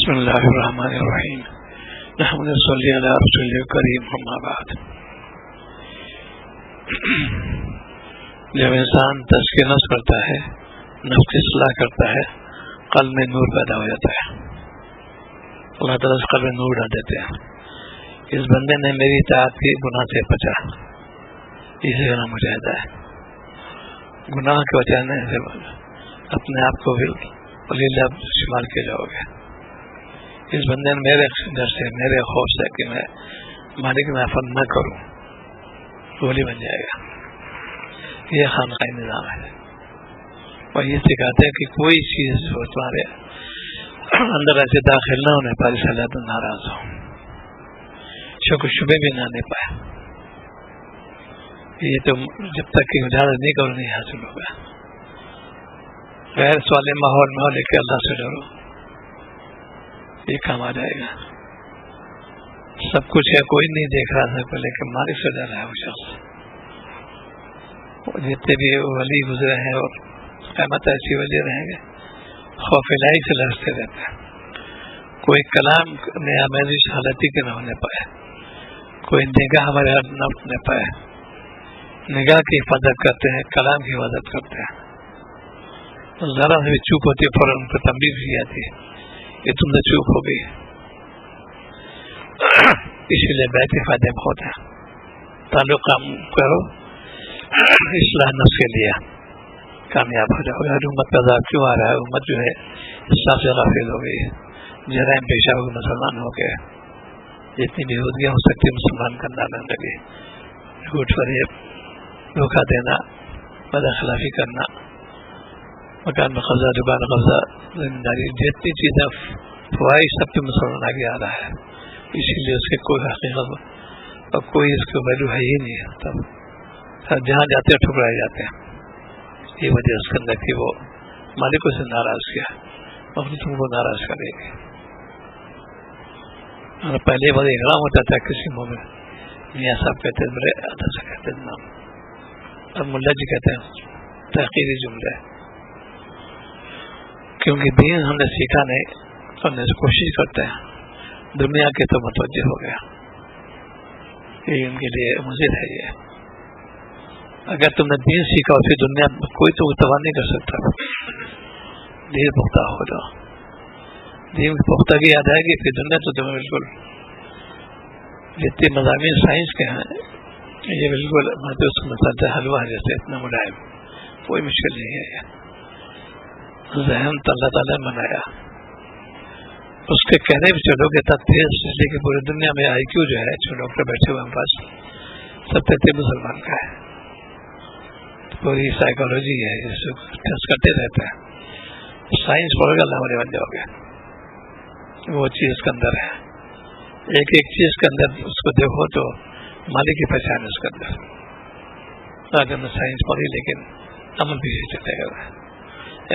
بسم اللہ الرحمن الرحیم نحمد صلی علی رسول کریم اما بعد. جب انسان تزکیہ نفس کرتا ہے، نفس کی اصلاح کرتا ہے، قلب میں نور پیدا ہو جاتا ہے. اللہ تعالیٰ اس قلب میں نور ڈال دیتے ہیں. اس بندے نے میری اطاعت کی، گناہ سے بچا، اسی کا نام مجاہدہ ہے. گناہ کے بچانے سے اپنے آپ کو بھی شمار کیے جاؤ گے. اس بندے نے میرے ڈر سے، میرے خوف سے کہ میں مالک میں نافرمانی نہ کروں، ولی بن جائے گا. یہ خانقاہی نظام ہے. اور یہ سکھاتے ہیں کہ کوئی چیز جو تمہارے اندر ایسے داخل نہ ہونے پائے سے اللہ ناراض ہو، شک و شبے بھی نہ آنے پائے. یہ تو جب تک کہ اجازت نہیں کرو نہیں حاصل ہوگا. غیر سوال ماحول میں ہو لے کے اللہ سے ڈرو، یہ کام آ جائے گا. سب کچھ ہے، کوئی نہیں دیکھ رہا تھا، لیکن مالک سے ڈر ہے وہ شخص. جتنے بھی ولی گزرے ہیں اور قیامت ایسی ولی رہیں گے، خوف الہی سے لرزتے رہتے ہیں. کوئی کلام میں آمیزش حالتی کے نہ ہونے پائے، کوئی نگاہ ہمارے ہاتھ نہ اٹھنے پائے. نگاہ کی حفاظت کرتے ہیں، کلام کی حفاظت کرتے ہیں. ذرا سے بھی چوک ہوتی ہے فوراً ان کو تنبیہ کی جاتی ہے کہ تم سے چوک ہو گئی. اسی لیے بیت کے فائدے بہت ہیں. تعلق کام کرو، اصلاح نفس کے لیے کامیاب ہو جاؤ. امت کا عذاب کیوں آ رہا ہے؟ امت جو ہے سب سے غافل ہو گئی، جرائم پیشہ ہو گئے، مسلمان ہو گئے. جتنی بھی ہودگیاں ہو سکتی مسلمان کا نام لگے. جھوٹ فریب، دھوکہ دینا، بداخلافی کرنا، مکان میں قبضہ، دکان قبضہ، زمینداری، جتنی چیزیں فوائد سب کے مسلمان آگے آ رہا ہے. اسی لیے اس کے کوئی حقیقت اور کوئی اس کو ویلو ہے ہی نہیں. تب جہاں جاتے ہیں ٹھکرائے جاتے ہیں. یہ وجہ اس کے اندر کہ وہ مالکوں سے ناراض کیا اور تم کو ناراض کرے گی. پہلے بڑے احرام ہوتا تھا کسی مومن، میاں صاحب کہتے ہیں، بڑے ادب سے کہتے ہیں نام. اب ملا جی کہتے ہیں تحقیری جملے، کیونکہ دین ہم نے سیکھا نہیں، کرنے سے کوشش کرتے ہیں. دنیا کے تو متوجہ ہو گیا، یہ ان کے لیے مضر ہے. یہ اگر تم نے دین سیکھا اور پھر دنیا کوئی تو تباہ نہیں کر سکتا. دین پختہ ہو جاؤ، دین کی پختگی یاد آئے گی، پھر دنیا تو تمہیں بالکل. جتنے مضامین سائنس کے ہیں یہ بالکل مسئلہ حلوہ جیسے اتنا ملائم، کوئی مشکل نہیں ہے. ذہن تو اللہ تعالیٰ نے بنایا، اس کے کہنے بھی چلو گے تب تیز، اس لیے کہ پوری دنیا میں آئی کیو جو ہے جو ڈاکٹر بیٹھے ہوئے ہم پاس سب کہتے مسلمان کا ہے. پوری سائیکالوجی ہے، جس کو ٹیسٹ کرتے رہتے ہیں. سائنس پڑھ کر اللہ والے بن جاؤ گے. وہ چیز اس کے اندر ہے، ایک ایک چیز کے اندر اس کو دیکھو تو مالک کی پہچان ہے اس کے اندر. اگر میں سائنس پڑھی لیکن عمل بھی چلے گا.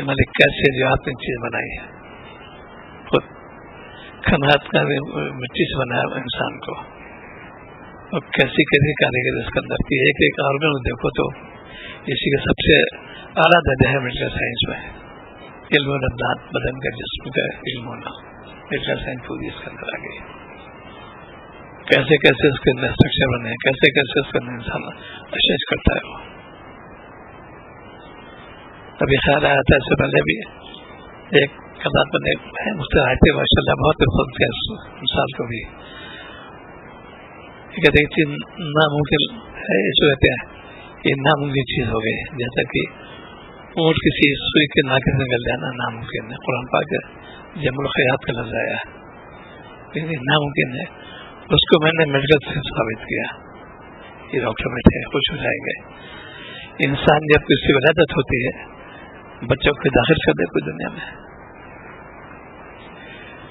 مالک کیسے جو آپ نے چیز بنائی ہے، خود کھنات کا مٹی سے بنایا انسان کو، اور کیسی کیسی کاریگری اس کے اندر کی. ایک ایک آرگن دیکھو تو اسی کا سب سے اعلیٰ درجہ ہے میڈیکل سائنس میں. علم و نبضات، بدن کا جسم کا علم ہونا، میڈیکل سائنس پوری اس کے اندر آ گئی. کیسے کیسے اس کے اندر اسٹرکچر بنے، کیسے کیسے اس کے اندر انسان اشیش کرتا ہے. وہ ابھی خیال آیا تھا اس سے پہلے بھی ایک کتاب بنے مستحتے ماشاء اللہ بہت خود کے مثال کو بھی کہتے ہیں چیز ناممکن ہے. اس کہتے ہیں یہ ناممکن چیز ہو گئی، جیسا کہ اونٹ کسی سوئی کے ناکے سے نکل جانا ناممکن ہے. قرآن پاک جم الخیات کا لفظ آیا، لیکن ناممکن ہے. اس کو میں نے میڈیکل سے ثابت کیا. یہ ڈاکٹر بیٹھے خوش ہو جائیں گے. انسان جب کسی کی ولادت ہوتی ہے، بچوں کو داخل کر دے کوئی دنیا میں،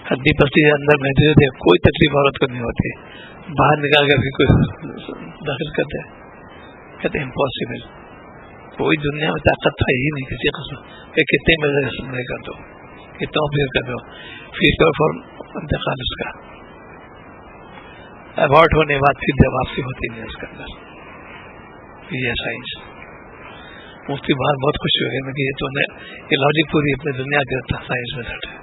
ہڈی پستی اندر میں دے، کوئی تکلیف عورت کو نہیں ہوتی. باہر نکال کر بھی کوئی داخل کر دے، کہتے امپاسبل. کوئی دنیا میں طاقت ہے ہی نہیں کسی قسم کہ کتنے میں کر دو، کتنا آپریٹ کر دو، پھر فور انتقال اس کا ابارٹ ہونے بعد پھر جب واپسی ہوتی نہیں اس کے اندر. یہ سائنس مفتی باہر بہت خوشی ہو گئی کہ یہ تو نے یہ لاجک پوری اپنی دنیا کے سائنس میں سٹ ہے.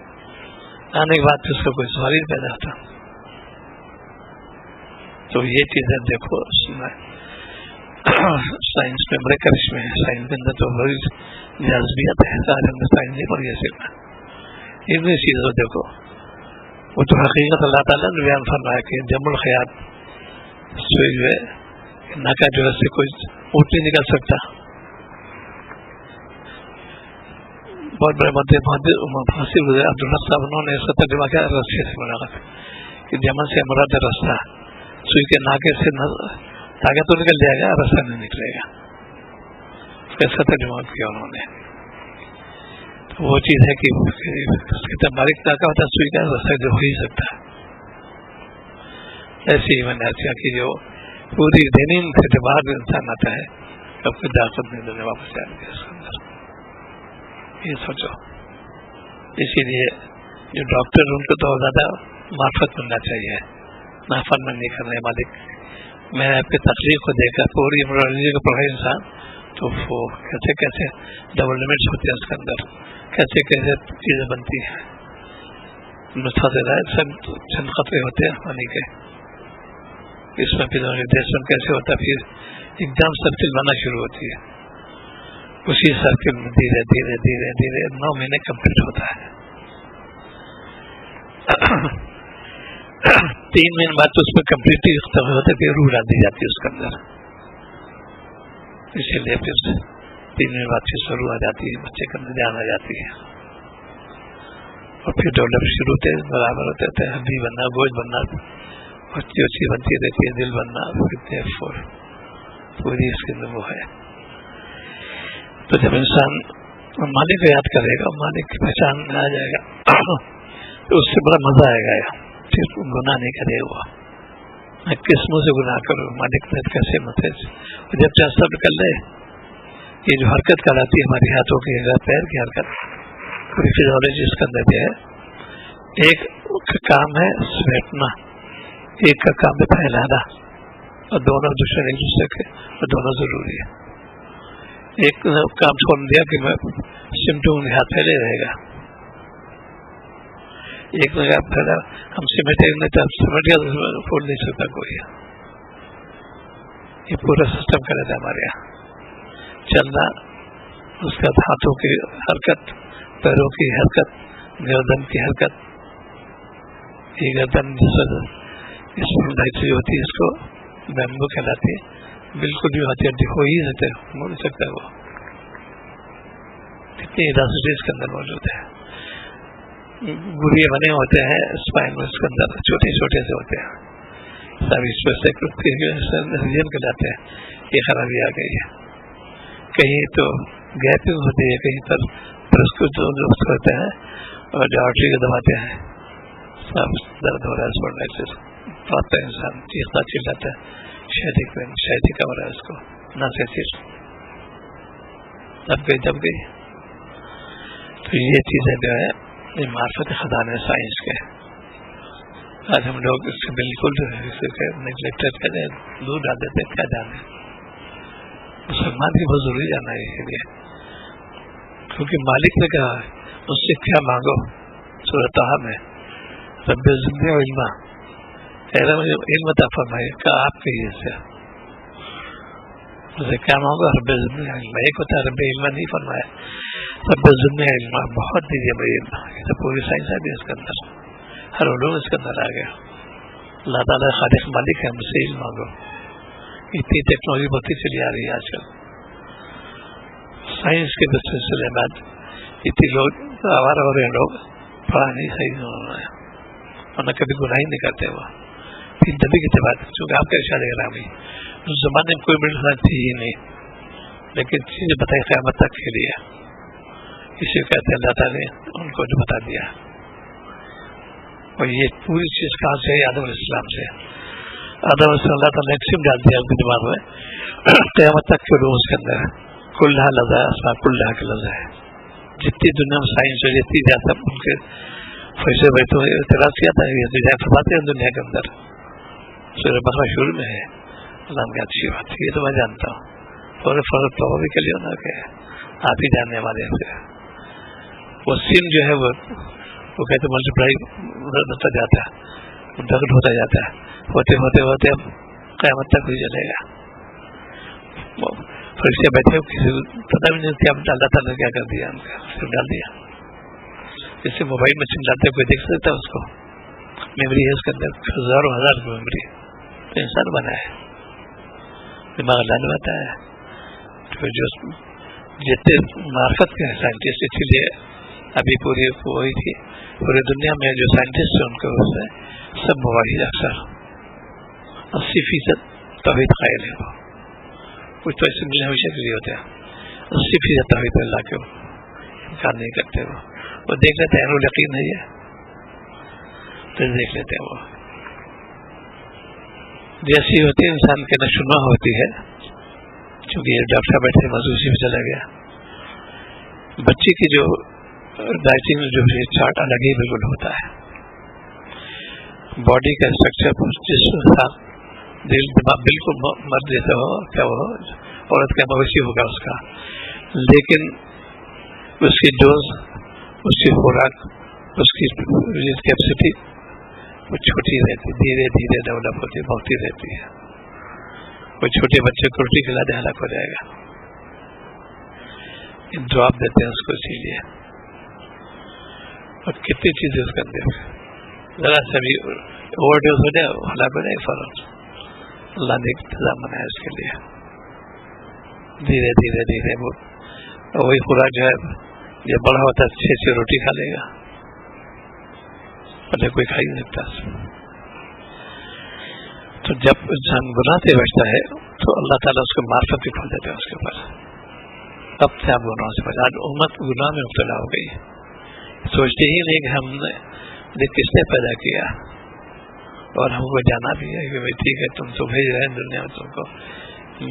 آنے کے بعد اس کا کوئی سوال ہی پیدا ہوتا. تو یہ چیزیں دیکھو سائنس میں بڑے کرشمے ہیں. سائنس کے اندر تو بڑی جذبیت ہے. سارے اندر سائنس نہیں پڑی ایسے میں اتنی چیزوں دیکھو. وہ تو حقیقت اللہ تعالیٰ نے بیان فرمایا کہ جم الخیات سوئی جو ہے ناکا جو ہے سے کوئی اونٹ نہیں نکل سکتا. بہت بڑے مفسر عبدالحق صاحب انہوں نے اس کا ترجمہ کیا رستے سے ملاقات کہ جمن سے مراد رستہ سوئی کے ناکے سے تاکہ تو نکل جائے گا رستہ نہیں نکلے گا. اس کا ترجمہ کیا انہوں نے. تو وہ چیز ہے کہ باریک ناکا ہوتا ہے سوئی کا رستہ جو ہو ہی سکتا ہے. ایسی ہی میں نے ایسا کہ جو پوری دینی سے باہر انسان آتا ہے اب کوئی داخت نہیں دینے واپس جائیں گے اس کے اندر. یہ سوچو. اسی لیے جو ڈاکٹر ان کو تو زیادہ معرفت ملنا چاہیے. نافرمانی نہیں کرنے مالک. میں نے آپ کی تقریر کو دیکھا پوری امراضی کو پڑھا انسان تو وہ کیسے کیسے ڈیولپمنٹس ہوتے ہیں اس کے اندر, کیسے کیسے چیزیں بنتی ہیں. چند خطرے ہوتے ہیں پانی کے. اس میں پھر ریڈیشن کیسے ہوتا ہے, پھر ایک دم سرکل بننا شروع ہوتی ہے. اسی سرکل میں دھیرے دھیرے دھیرے دھیرے 9 مہینے کمپلیٹ ہوتا ہے. 3 مہینے بعد تو اس میں کمپلیٹلی ختم ہوتے پھر روح ڈال دی جاتی ہے اس کے اندر. اسی لیے پھر 3 مہینے بعد پھر شروع آ جاتی ہے, بچے کے اندر جان آ جاتی ہے اور پھر ڈیولپ شروع ہوتے برابر ہوتے ہوتے ہڈی بننا, گوشت بننا, اچھی اچھی بنتی رہتی ہے, دل بننا, پوری اس کے اندر وہ ہے. تو جب انسان مالک کو یاد کرے گا, مالک کی پہچان میں آ جائے گا تو اس سے بڑا مزہ آئے گا. پھر گناہ نہیں کرے گا. میں کس منہ سے گناہ کروں, مالک نے کیسے مت. جب چاہ صبر کر لے, یہ جو حرکت کراتی ہے ہماری ہاتھوں کی پیر کی حرکت پوری فزیولوجی اس کے اندر بھی ہے. ایک کا کام ہے سمیٹنا, ایک کا کام ہے پھیلانا, اور دونوں دشمن ایک دوسرے کے اور دونوں ضروری ہے. ایک کام چھوڑ دیا کہ میں سمٹوں گے ہاتھ پھیلے رہے گا, ایک جگہ پھیلا ہم سمیٹے نہیں تو سمٹ گیا تو پھول نہیں سکتا کوئی. یہ پورا سسٹم کرے تھا ہمارے یہاں چلنا, اس کے بعد ہاتھوں کی حرکت, پیروں کی حرکت, گردن کی حرکت. یہ گردن اس میں ہوتی ہے اس کو بیمبو کہلاتی ہے. بالکل بھی ہتھی ہو ہی سکتے, ہو نہیں سکتا. وہ کتنی راسٹری اس کے اندر موجود ہے. گریے بنے ہوتے ہیں اسپائن میں, اس کے اندر چھوٹے چھوٹے سے ہوتے ہیں سب. اس پہ ریجن کے جاتے ہیں. یہ خرابی آ گئی ہے. کہیں تو گیپنگ ہوتی ہے, کہیں پر اس کو جو ہوتے ہیں اور جو آرٹری کو دباتے ہیں سب درد ہو رہا ہے. چھوڑنے سے پاتا ہے انسان, چیختا چلاتا ہے. شہدی کا ہو رہا ہے اس کو نہ سے صرف دب گئی. تو یہ چیزیں جو ہے یہ معرفت خزانے سائنس کے. آج ہم لوگ اس سے بالکل نیگلیکٹ کرتے, دور ڈال دیتے. کیا جانے مسلمان کی بہت ضروری جانا ہے اس کے لیے, کیونکہ مالک نے کہا اس سے کیا مانگو. سورۃ طٰہٰ میں رب زدنی علما, علم عطا فرمائے. کہا آپ کہیے سے اسے کیا مانگو, رب زدنی علما. ایک ہوتا ہے رب علم نہیں فرمایا, رب زدنی علما, بہت دیجیے بھائی علم. یہ تو پوری سائنس ہے بھی اس کے اندر, ہر علوم اس کے اندر آ گیا. اللہ تعالیٰ خالق مالک ہے, مجھ سے علم مانگو. اتنی ٹیکنالوجی بڑھتی چلی آ رہی ہے آج کل. سائنس کے سلسلے میں اتنی لوگ آوارہ ہو رہے ہیں, لوگ پڑھا نہیں صحیح ہونا ہے, ورنہ کبھی گناہ ہی نہیں کرتے. وہ پھر نبی کی بات, چونکہ آپ کا ارشاد گرامی اس زمانے میں کوئی ملنا تھی ہی نہیں, لیکن چیزیں بتائی قیامت تک کے لیے. اسی کہتے ہیں اللہ تعالیٰ نے ان کو جو بتا دیا. اور یہ پوری چیز کہاں سے ہے, آدم علیہ السلام سے. آدم علیہ السلام اللہ تعالیٰ نے ایک سم ڈال دیا ان کے دماغ میں, قیامت تک کے لوگ اس کے اندر کلّہ لذا اسما کلّہ کا لذا ہے. جتنی دنیا میں سائنس ہے جتنی زیادہ ان کے فیصلے بیٹھے اعتراض کیا تھا, یہ فرماتے ہیں دنیا کے اندر. سورہ بقرہ شروع میں ہے. اللہ کی اچھی بات ہے, یہ تو میں جانتا ہوں. فوراً توبہ بھی کر لیا نا کہ آپ ہی جاننے والے ہیں. وہ سن جو ہے وہ وہ کہتے ملٹیپلائی ہوتا جاتا ہے, ڈبل ہوتا جاتا ہے, ہوتے ہوتے ہوتے اب قیامت تک بھی چلے گا. فرشتے بیٹھے کسی پتہ بھی نہیں کہ اب اللہ تعالیٰ نے کیا کر دیا, صرف ڈال دیا. جیسے موبائل میں سم ڈالتے کوئی دیکھ سکتا ہے اس کو, میموری ہے اس کے اندر ہزاروں ہزار کی میموری, تو انسان بنا ہے, دماغ اللہ نے بتایا ہے. تو جو جتنے معرفت کے سائنٹسٹ, اسی لیے ابھی پوری وہی تھی پوری دنیا میں جو سائنٹسٹ ہیں ان کے اس میں سب موحد اکثر 80% توحید قائل ہے. وہ کچھ تو ایسے ملے ہمیشہ کے لیے ہوتے ہیں, 80% توحید اللہ کے انکار نہیں کرتے. وہ دیکھ لیتے ہیں, وہ یقین نہیں ہے تو دیکھ لیتے ہیں. وہ جیسی ہوتی ہے انسان کے نشوما ہوتی ہے, چونکہ یہ ڈاکٹر بیٹھے موضوع سے بھی چلا گیا. بچے کی جو ڈائٹنگ جو چارٹ الگ ہی بالکل ہوتا ہے, باڈی کا اسٹرکچر جس حساب دل دماغ بالکل مرد جیسا ہو, کیا وہ عورت کا مویشی ہوگا اس کا, لیکن اس کی ڈوز, اس کی خوراک, اس کی کیپیسٹی وہ چھوٹی رہتی, دھیرے دھیرے ڈیولپ ہوتی بڑھتی رہتی ہے. وہ چھوٹے بچے کو روٹی کھلا دے ہلاک ہو جائے گا. جواب دیتے ہیں اس کو, اسی لیے. اور کتنی چیزیں اس کے اندر ذرا سے بھی اوور ڈوز ہو جائے ہلاک ہو جائے فوراً. اللہ نے انتظام بنایا اس کے لیے. دھیرے دھیرے دھیرے وہ وہی خوراک جو ہے جب بڑا ہوتا ہے 6 روٹی کھا لے گا, پہلے کوئی کھا ہی نہیں سکتا. تو جب انسان گناہ سے بچتا ہے تو اللہ تعالیٰ اس کو معرفت بھی کھول دیتے ہیں اس کے اوپر. اب سے آپ گناہوں سے بچا, امت گناہ میں مبتلا ہو گئی, سوچتے ہی نہیں کہ ہم نے کس نے پیدا کیا, اور ہم کو جانا بھی ہے کہ بھائی ٹھیک ہے تم تو بھیج رہے ہیں دنیا میں, تم کو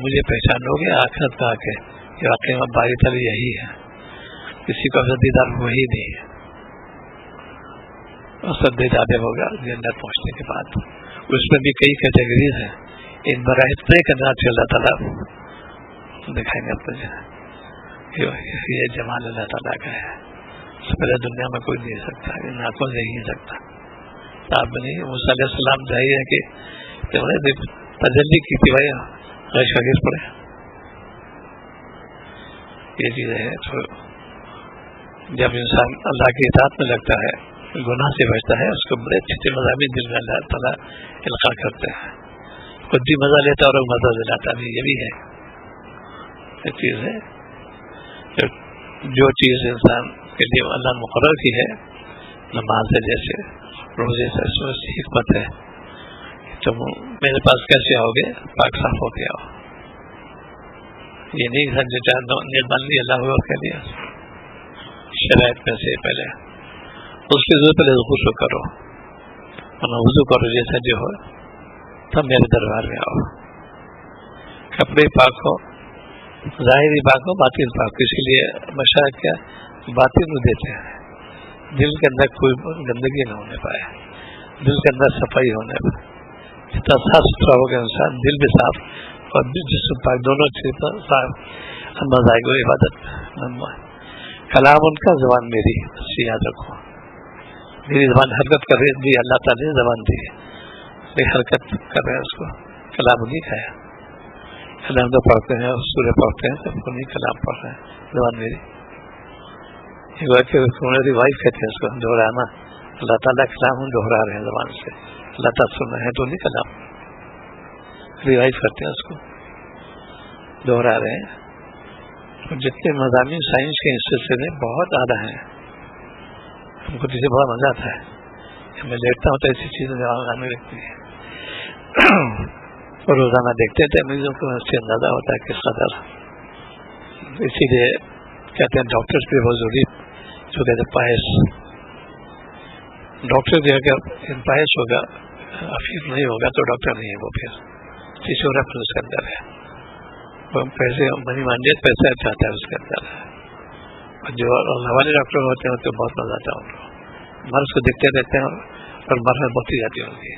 مجھے پہچانو گے آخرت کا کے کہ واقعی میں باری تعالیٰ یہی ہے, کسی کو دیدار وہی نہیں ہے. اور سب دیدار ہوگا جنت پہنچنے کے بعد. اس میں بھی کئی کیٹیگریز ہیں, ان براہ طے کرنا چاہیے اللہ تعالیٰ دکھائیں گے اپنے, یہ جمال اللہ تعالیٰ کا ہے. اس سے پہلے دنیا میں کوئی نہیں سکتا, ان آنکھوں سے نہیں سکتا. آپ نے موسیٰ علیہ السلام چاہیے کہ تجلی کی تھی بھائی غش وغیر پڑے, یہ چیزیں ہیں. تو جب انسان اللہ کی اطاعت میں لگتا ہے, گناہ سے بچتا ہے, اس کو بڑے اچھے مضامین دل میں اللہ تعالیٰ القاء کرتے ہیں. خود بھی مزہ لیتا ہے اور مزہ دلاتا بھی. یہ بھی ہے یہ چیز ہے. جو چیز انسان کے لیے اللہ مقرر کی ہے, نماز ہے جیسے, روزے سے, اس میں حکمت ہے. تم میرے پاس کیسے آؤ گے, پاک صاف ہو کے آؤ. یہ نہیں سمجھے مان لی اللہ ہوا کے لیے شرائط میں سے پہلے اس کی ضرورت پہلے غسل کرو, وضو کرو جیسا جو ہو, تب میرے دربار میں آؤ. کپڑے پاک ہو, ظاہری پاک ہو, باطن پاک. اس کے لیے مشاہد کیا باطن کو دیتے ہیں, دل کے اندر کوئی گندگی نہ ہونے پائے, دل کے اندر صفائی ہونے پائے. جتنا صاف ستھرا ہوگا انسان, دل بھی صاف اور جسم پاک, دونوں چیز صاف, انداز آئے گا عبادت. کلام ان کا, زبان میری, بس یاد رکھو. میری زبان حرکت کر رہی دی, اللہ تعالیٰ نے زبان دی ہے, حرکت کر رہے ہیں اس کو. کلام نہیں کھایا, کلام تو پڑھتے ہیں, سورہ پڑھتے ہیں, سب کو نہیں کلام پڑھ رہے ہیں, زبان میری. ریوائز کہتے ہیں اس کو, دہرانا. اللہ تعالیٰ کلام ہم دوہرا رہے ہیں زبان سے, اللہ تعالیٰ سن رہے ہیں تو نہیں کلام, ریوائز کرتے ہیں اس کو, دوہرا رہے ہیں. جتنے مضامین سائنس کے حصے میں بہت زیادہ ہیں, ہم کو جسے بڑا مزہ آتا ہے. میں دیکھتا ہوں تو ایسی چیزیں آنے لگتی ہیں, اور روزانہ دیکھتے تھے مریضوں کو, اس سے اندازہ ہوتا ہے کس قدر. اسی لیے کہتے ہیں ڈاکٹرس بھی بہت ضروری, جو کہتے ہیں پاہش. ڈاکٹر جو اگر پاہش ہوگا, افیف نہیں ہوگا تو ڈاکٹر نہیں ہے وہ. پھر کسی ریفرنس اس کے اندر ہے, پیسے منی مانڈیت پیسہ چاہتا ہے اس کے اندر. جو ہمارے ڈاکٹر ہوتے ہیں تو بہت مزہ آتا ہے ان کو, مرض کو دیکھتے رہتے ہیں اور مرض بڑھتی جاتی ہے ان کی,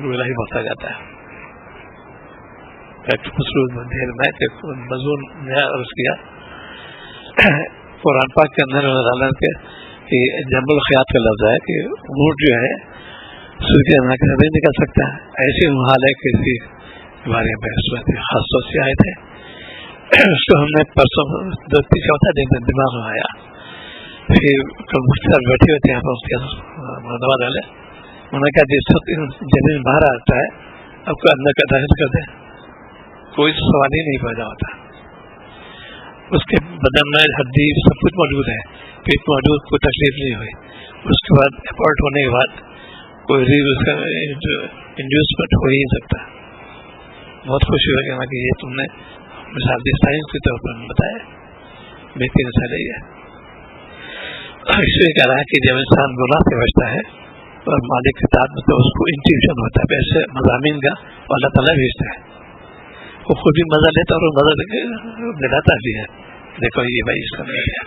روزہ ہی بڑھتا جاتا ہے. مضمون نیا عرض کیا قرآن پاک کے اندر کے کہ جنب الخیات کا لفظ ہے کہ اونٹ جو ہے سوئی کے ناک سے نہیں نکل سکتا. ایسے حال ہے کہ اسی کے بارے میں خاص طور سے آئے تھے. اس کو ہم نے پرسوں 2-3 چوتھا دن دماغ میں آیا. پھر کمپیوٹر بیٹھے ہوئے تھے یہاں پر اس کے مرتبہ ڈالے. انہوں نے کہا جس وقت جنین باہر آتا ہے اب کو اندر کا داخل کر دیں, کوئی سوال ہی نہیں پیدا ہوتا. اس کے بدن میں ہڈی سب کچھ موجود ہے, پیٹ موجود, کوئی تکلیف نہیں ہوئی. اس کے بعد اپورٹ ہونے کے بعد کوئی انڈیوسمنٹ ہو ہی نہیں سکتا. بہت خوشی ہوئی کہ یہ تم نے مثال دی سائنس کے طور پر بتایا, بہترین مثال ہے. اس میں کہہ رہا ہے کہ جب انسان گناہ سے بچتا ہے اور مالک کے ساتھ میں تو اس کو انٹیویشن ہوتا ہے ایسے مضامین کا, اور اللہ تعالیٰ بھیجتا ہے. وہ خود بھی مزہ لیتا ہے اور مزہ دلاتا بھی ہے. دیکھو یہ بھائی اس کا نہیں ہے.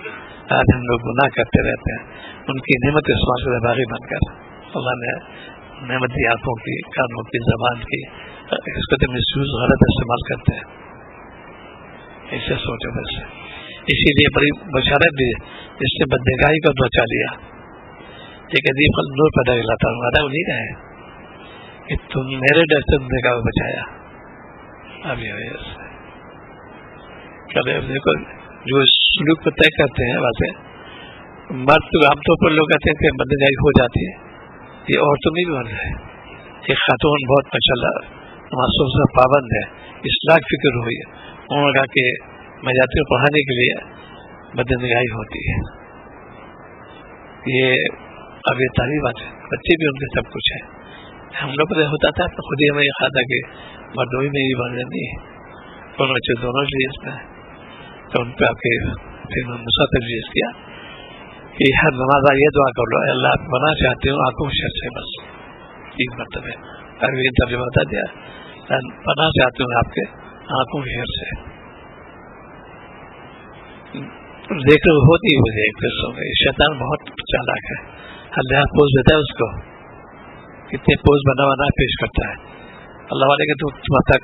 آج ہم لوگ گناہ کرتے رہتے ہیں, ان کی نعمت استعمال کرتے باغی بن کر. اللہ نے نعمت دی آنکھوں کی, کانوں کی, زبان کی, اس کو تو مس یوز غلط استعمال کرتے ہیں. ایسے سوچو ویسے. اسی لیے بڑی بشارت دی جس نے بدنگاہی کو بچا لیا. ایک عجیب نور پیدا کراتا ہوں, وعدہ انہیں کا ہے کہ تم میرے ڈر سے بدنگاہ کو بچایا. ابھی دیکھو جو سلوک کو طے کرتے ہیں ویسے مرد عام طور پر لوگ کہتے ہیں کہ بدنگاہی ہو جاتی ہے, یہ عورتوں میں بھی بن رہا ہے. ایک خاتون بہت ماشاء اللہ معصوم سے پابند ہے, اصلاح فکر ہوئی ہے. انہوں نے کہا کہ میں جاتی ہوں پڑھانے کے لیے, بدنگاہی ہوتی ہے. یہ اب یہ تعلیم بات ہے, بچے بھی ان کے سب کچھ ہے. ہم لوگ کو ہوتا تھا تو خود ہی ہمیں یہ خیال تھا کہ مردوئی میں یہ بن جاتی ہے, دونوں بچے دونوں لیے اس میں. تو ان پہ آپ کے پھر نصرت تجویز کیا کہ ہر نماز یہ دعا کر لو, اللہ بنا چاہتے ہوں آنکھوں شر سے, بس 3 مرتبہ. اور یہ ترجمہ بتا دیا, بنا چاہتے ہوں آپ کے آنکھوں کے شر سے. دیکھ رہے ہوتی مجھے ایک قصوں میں شیطان بہت چالاک ہے. اللہ پوز دیتا ہے اس کو, کتنے پوز بنا بنا پیش کرتا ہے. اللہ والے کہ تم اپنا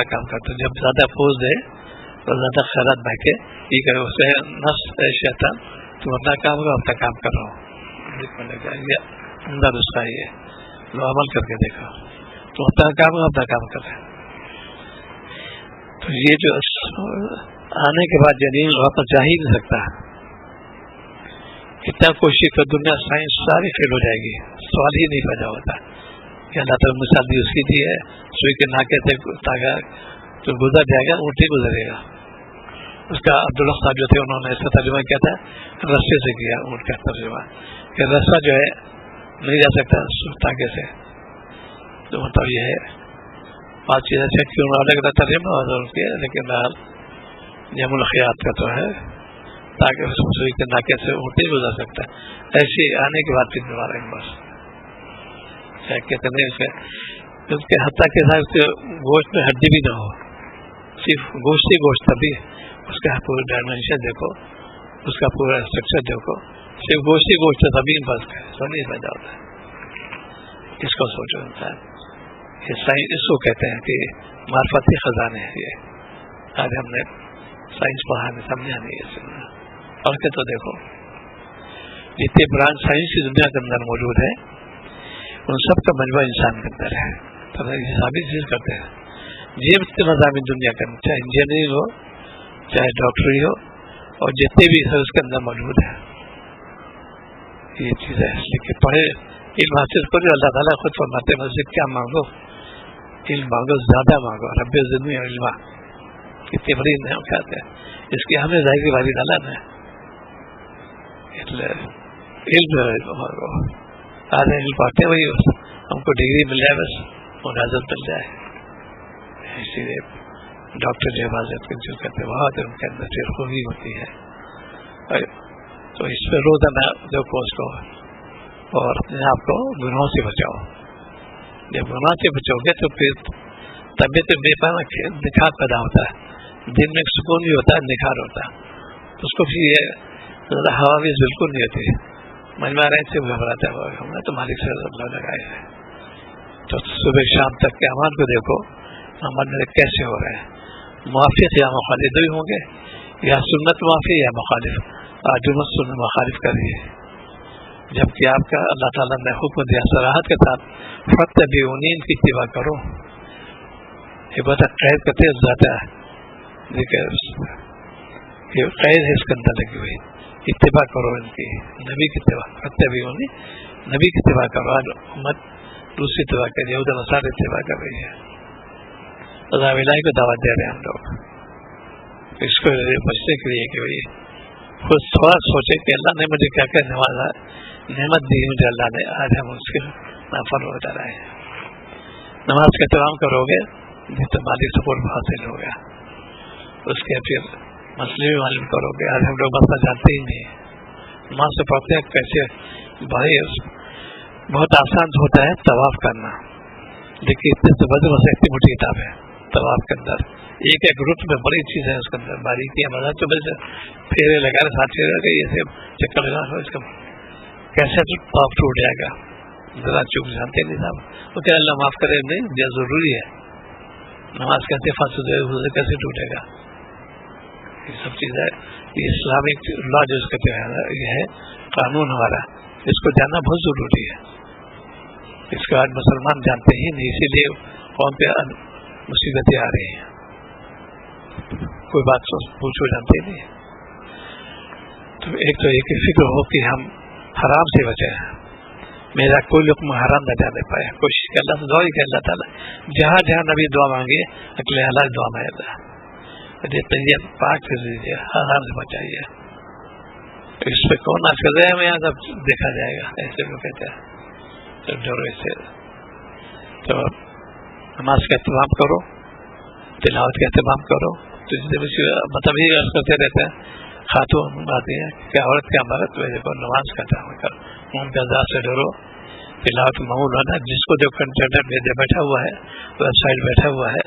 کام کرتے. جب زیادہ پوز دے تو زیادہ خیرات بہکے یہ کرو اس سے نفس شیطان تم اپنا کام کر رہا ہوں. اندر اس کا یہ لو عمل کر کے دیکھو, تم اپنا کام کر رہے. تو یہ جو آنے کے بعد جنین واپس جا ہی نہیں سکتا. کتنا کوشش کر دنیا سائنس ساری فیل ہو جائے گی, سوال ہی نہیں پیدا ہوتا کہ اللہ تعالیٰ مثال دی اس کی دی ہے. سوئی کے ناکے سے تو گزر جائے گا, اونٹ ہی گزرے گا. اس کا عبداللہ صاحب جو تھے انہوں نے اس کا ترجمہ کیا تھا, رسے سے کیا اونٹ کا ترجمہ کہ رسہ جو ہے نہیں جا سکتا تاکے سے. تو مطلب یہ ہے بات چیزیں چیک کی انہوں نے الگ ترجمہ اور کیا, لیکن جم الخیات کا تو ہے تاکہ اس سوئی کے ناکے سے اونٹ ہی گزر سکتا ہے. ایسی آنے کے بعد 3 دوبارہ بس کہتے ہیں اس کے حتیٰ کے ساتھ گوشت میں ہڈی بھی نہ ہو, صرف گوشت ہی گوشت. تبھی اس کا پورا ڈائمینشن دیکھو, اس کا پورا اسٹرکچر دیکھو, صرف گوشت ہی گوشت ہے تبھی بس تو نہیں پیدا ہوتا ہے. اس کو سوچو انسان, اس کو کہتے ہیں کہ معرفتی خزانے ہیں. یہ آج ہم نے سائنس پڑھانے سمجھا نہیں ہے. اور کہ تو دیکھو جتنے برانچ سائنس کی دنیا کے اندر موجود ہے ان سب کا مجموعہ انسان کے اندر ہے. تو ثابت چیز کرتے ہیں جتنے مضامین دنیا کے اندر, چاہے انجینئرنگ ہو چاہے ڈاکٹری ہو, اور جتنے بھی ہے اس کے اندر موجود ہے. یہ چیز ہے اس لیے پڑھے علم حاصل کرو. اللہ تعالیٰ خود فرماتے ہیں مسجد کیا مانگو, علم مانگو, زیادہ مانگو. رب زدنی علما کتنی بڑی نعمت کہتے ہیں, اس کی ہمیں ظاہر کی باری ڈالا ہے. علم مانگو, آدھے علم پڑھتے وہی ہم کو ڈگری مل جائے, بس ملازمت مل جائے. اسی لیے ڈاکٹر جو حفاظت کے جو کرتے بہت ان کے اندر پھر خوبی ہوتی ہے. تو اس پہ روزانہ دیکھو اس کو, اور اپنے آپ کو گناہوں سے بچاؤ. جب گناہ سے بچو گے تو پھر طبیعت بے پانا نکھار پیدا ہوتا ہے, دن میں سکون بھی ہوتا ہے, نکھار ہوتا ہے. اس کو پھر یہ زیادہ ہوا بھی بالکل نہیں ہوتی, من میں رہے سے گھبراتا ہے, ہم نے تو مالک سے اللہ لگائے ہیں. تو صبح شام تک کے اعمال کو دیکھو, عمل میرے کیسے ہو رہے ہیں, موافق یا مخالف بھی ہوں گے, یا سنت موافق یا مخالف. جمعہ سنت مخالف کر رہی ہے, جبکہ آپ کا اللہ تعالیٰ نے حکم دیا صراحت کے ساتھ فاتبعونی کی اتباع کرو. یہ بات قید کا تیز زیادہ ہے، یہ قید ہے اس کے اندر لگی ہوئی. اتباع کرو ان کی، نبی کی اتباع. فاتبعونی نبی کی اتباع کرو. آج امت دوسری اتباع کر رہی ہے، ادھر نصارى اتباع کر رہی ہے. عذاب الہی کو دعوت دے رہے ہیں ہم لوگ. اس کو بچنے کے لیے کہ بھائی خود تھوڑا سوچے کہ اللہ نے مجھے کیا کیا نعمت دی مجھے اللہ نے، آج ہم اس کے نافرمان ہو جا رہے ہیں. نماز کا اہتمام کرو گے تو مالی سپورٹ حاصل ہوگا. اس کے پھر مسئلے بھی معلوم کرو گے. آج ہم لوگ مسئلہ جانتے ہی نہیں. نماز سے پڑھتے ہیں کیسے بھائی بہت آسان ہوتا ہے طواف کرنا، لیکن اتنے زبردست ایک موٹی کتاب ہے طواف کے اندر. ایک ایک رخ میں بڑی چیز ہے اس کے اندر، باریکی ہے. مزہ تو بس پھیرے لگا رہے، ساتھ پھیرے لگے، یہ سب چکر لگا رہا اس کا کیسے طواف ٹوٹ جائے گا. ذرا چوک جانتے نہیں صاحب وہ کہ اللہ معاف کرے. نہیں، یہ ضروری ہے. نماز کیسے فاسد کیسے ٹوٹے گا. یہ سب چیزیں یہ اسلامک لا جو اس کا یہ ہے قانون ہمارا، اس کو جاننا بہت ضروری ہے. اس کو آج مسلمان جانتے ہی نہیں، اسی لیے قوم پہ مصیبتیں آ رہی ہیں. کوئی بات پوچھو جانتے نہیں. تو ایک تو یہ کہ فکر ہو کہ ہم حرام سے بچے ہیں، میرا کوئی لقمہ حرام نہ جانے پائے. کوشش کر اللہ سے دعا کہ اللہ تعالیٰ جہاں جہاں نبی دعا مانگے اگلے حالات دعا مانگے مجھے طیب پاک کر دیجیے، حرام سے بچائیے. اس پہ کون آج کر رہے ہیں ہمیں یہاں سب دیکھا جائے گا، ایسے لوگ کہتے ہیں. تو ڈرو اس سے. تو نماز کا اہتمام کرو، تلاوت کا اہتمام کرو. تو مطلب یہ عرض کرتے رہتے ہیں خاتون آتی ہیں کہ عورت کی عمارت ویسے کو نماز کا اہتمام کرو، ممتازہ سے ڈرو، تلاوت معمول ہونا. جس کو جو کنٹینر میں بیٹھا ہوا ہے، ویب سائٹ بیٹھا ہوا ہے،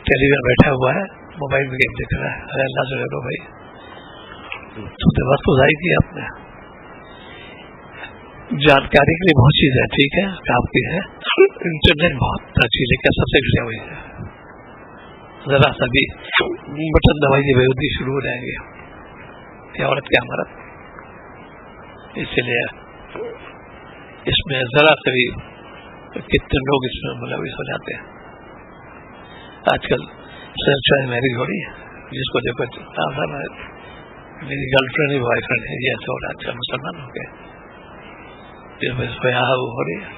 ٹیلی ویژن بیٹھا ہوا ہے، موبائل میں گیم دیکھ رہا ہے، ارے اللہ سے ڈرو بھائی. تو وقت ضائع کیا آپ نے. جانکاری کے لیے بہت چیز ہے، ٹھیک ہے آپ کی ہے. انٹرنیٹ بہت اچھی لیکن سب سے کیا ہوئی ہے. ذرا سا بھی بٹن دوائی بےودی شروع ہو جائیں گے یہ عورت کی عمارت. اسی لیے اس میں ذرا سے بھی کتنے لوگ اس میں ملوث ہو جاتے ہیں. آج کل سیلف میرج ہو رہی ہے، جس کو دیکھو میری گرل فرینڈ ہے، بوائے فرینڈ ہے، یہ ایسا ہو رہا ہے. آج کل مسلمان ہو گئے ہو رہی ہے.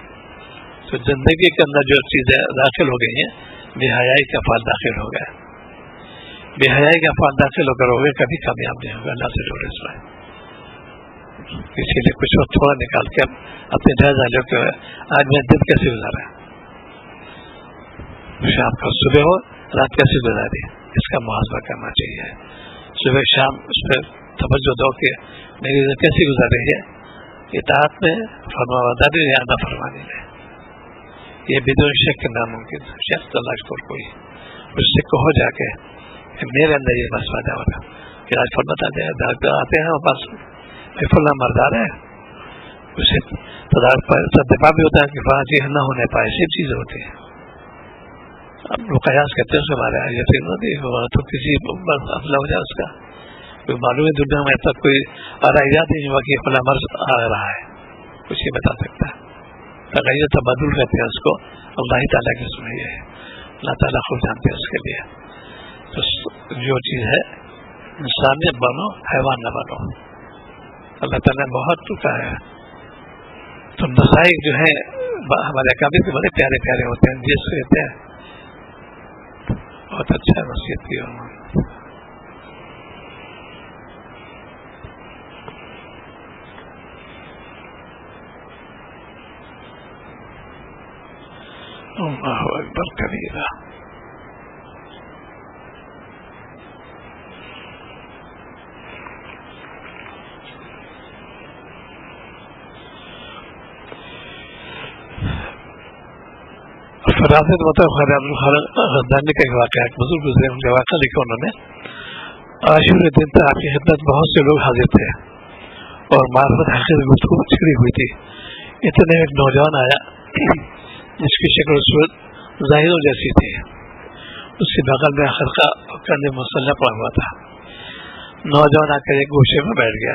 تو زندگی کے اندر جو چیزیں داخل ہو گئی ہیں، بے حیائی کا افعال داخل ہو گیا. بے حیائی کا افعال داخل ہو کر ہوگا کبھی کامیاب نہیں ہوگا. اللہ سے ڈرو اس میں. اسی لیے کچھ وقت تھوڑا نکال کے اپنے جائزہ لو کہ آج میں دن کیسے گزارا، شام کا صبح ہو رات کیسے گزاری، اس کا محاسبہ کرنا چاہیے. صبح شام اس پہ توجہ دو کہ میری زندگی کیسی گزار رہی ہے، اطاعت میں، فرمانبرداری یا نافرمانی میں. یہ بدون شک ناممکن. شخص تلاش کر کوئی اس سے کہو جا کے کہ میرے اندر یہ مسئلہ جا رہا کہ آج فرماتا ہے ڈاکٹر آتے ہیں پاس فلاں مردار ہے، اسے تدارک پر تدبا بھی ہوتا ہے کہ فلاں چیز نہ ہونے پائے. سب چیزیں ہوتی ہیں. اب وہ قیاس کرتے ہیں ہمارے یہاں تو کسی مسئلہ ہو جائے اس کا کوئی معلوم ہے دنیا میں تک کوئی آرائیات نہیں ہوا کہ فلاں مرض آ رہا ہے، کچھ نہیں بتا سکتا. تغیر تبادل کہتے ہیں اس کو. اللہ تعالیٰ کی سنی ہے، اللہ تعالیٰ خود جانتے ہیں اس کے لیے. تو جو چیز ہے انسانیت بنو، حیوان نہ بنو. اللہ تعالیٰ نے بہت ٹوٹا ہے. تو نسائی جو ہے ہمارے اکابر کے بڑے پیارے پیارے ہوتے ہیں، جس کہتے ہیں بہت اچھا نصیحت کی انہوں نے. اللہ اکبر کبیرہ. فراست مطلب غزانی کا ایک واقعہ ہے، بزرگ گزرے ان کا واقعہ لکھا انہوں نے. عاشور دن تک آپ کی خدمت بہت سے لوگ حاضر تھے اور معرفت حقیقت گفتگو چھڑی ہوئی تھی. اتنے ایک نوجوان آیا جس کی شکل و صورت ظاہروں جیسی تھی. اس کے بغل میں خرقہ کندھے مسلح پڑا ہوا تھا. نوجوان آ کر ایک گوشے میں بیٹھ گیا.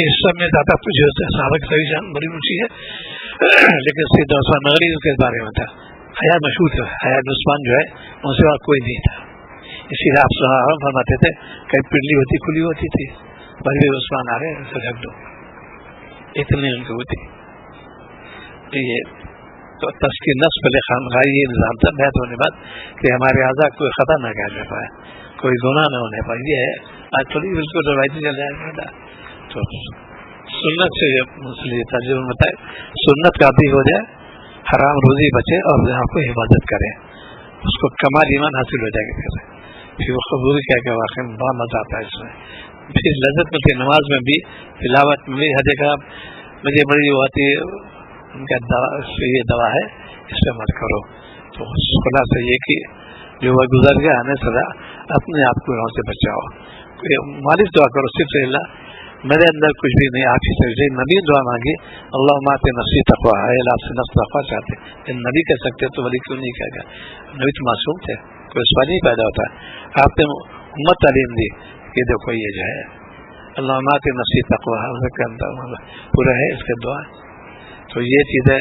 اس سب میں زیادہ جو صحابہ کی صحیح جان بڑی اونچی ہے، لیکن سیدنا عثمان نغری ان کے بارے میں تھا، حیات مشہور تھا، حیات عثمان جو ہے ان سے کوئی نہیں تھا، اسی لیے آپ فرماتے تھے کہیں پنڈلی ہوتی کھلی ہوتی تھی، بھائی عثمان آ رہے ہیں ڈھک دو، اتنی ان کی ہوتی. یہ تو تسکین نفس پہلے خانقاہی یہ نظام تھا بیعت ہونے بعد کہ ہمارے اعضاء کوئی خطا نہ کہنے پائے، کوئی گناہ نہ ہونے پائے. یہ ہے آج تھوڑی بالکل روایتی چل جائے گا. تو سنت سے مسئلے تجربہ بتائے، سنت کا عادی ہو جائے، حرام روزی بچے اور یہاں کو حفاظت کرے، اس کو کمال ایمان حاصل ہو جائے گا. پھر وہ قبول کیا کہ واقعی بڑا مزہ آتا ہے اس میں، پھر لذت ملتی ہے نماز میں بھی، تلاوت میں بھی. ہر جگہ مجھے بڑی وہ آتی ہے ان کا یہ دوا ہے اس پہ مت کرو. تو خلاصہ یہ کہ جو وہ گزر گیا آنے سزا، اپنے آپ کو یہاں سے بچاؤ. مالک دعا کرو صرف اللہ میرے اندر کچھ بھی نہیں، آپ ہی سے نبی دعا مانگی اللہ مات نفسی تقوا ہے، آپ سے نفس تقوا چاہتے ہیں. نبی کہہ سکتے تو ولی کیوں نہیں کہہ گا؟ نبی تو معصوم تھے، کوئی سوال نہیں پیدا ہوتا. آپ نے امت تعلیم دی کہ دیکھو یہ جو ہے اللہ مات نفسی تقوا پورا ہے اس کے دعا. تو یہ چیز ہے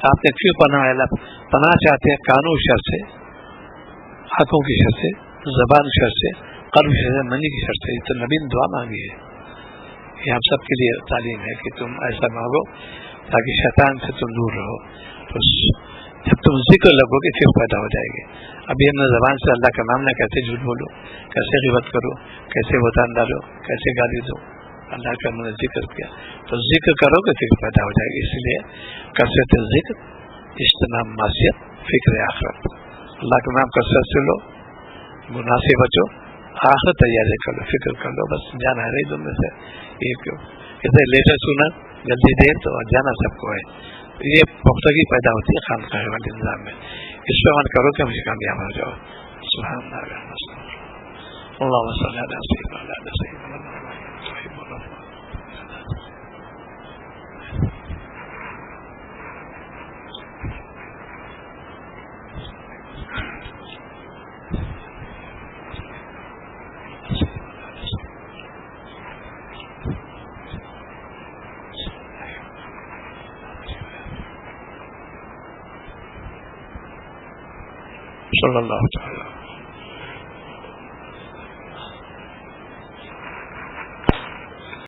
آپ نے کیوں پناہ چاہتے ہیں؟ قانون شر سے، ہاتھوں کی شر سے، زبان شر سے، قلب شر سے، منی کی شر سے. تو نبی نے دعا مانگی ہے. یہ ہم سب کے لیے تعلیم ہے کہ تم ایسا مانگو تاکہ شیطان سے تم دور رہو. تو جب تم ذکر لگو گے پھر پیدا ہو جائے گی. ابھی ہم نے زبان سے اللہ کا نام نہ کیسے جھوٹ بولو، کیسے غیبت کرو، کیسے بہتان ڈالو، کیسے گالی دو. اللہ کا ہم نے ذکر کیا تو ذکر کرو گے فکر پیدا ہو جائے گی. اس لیے کثرت ذکر، اجتناب معصیت، فکر آخرت. اللہ کا نام کثرت سے لو، گناہ سے بچو، آخرت تیاری کر لو، فکر کر لو. بس جانا ہے نہیں تم میں سے ایک کہتے لیٹر سنا جلدی دیر تو جانا سب کو ہے. یہ پختگی پیدا ہوتی ہے خانقاہ والے نظام میں. اس پہ عمل کرو کہ ہم کامیاب ہو جاؤ. سبحان اللہ، اللہم صلی علی سیدنا محمد سیدنا صلی اللہ تعالی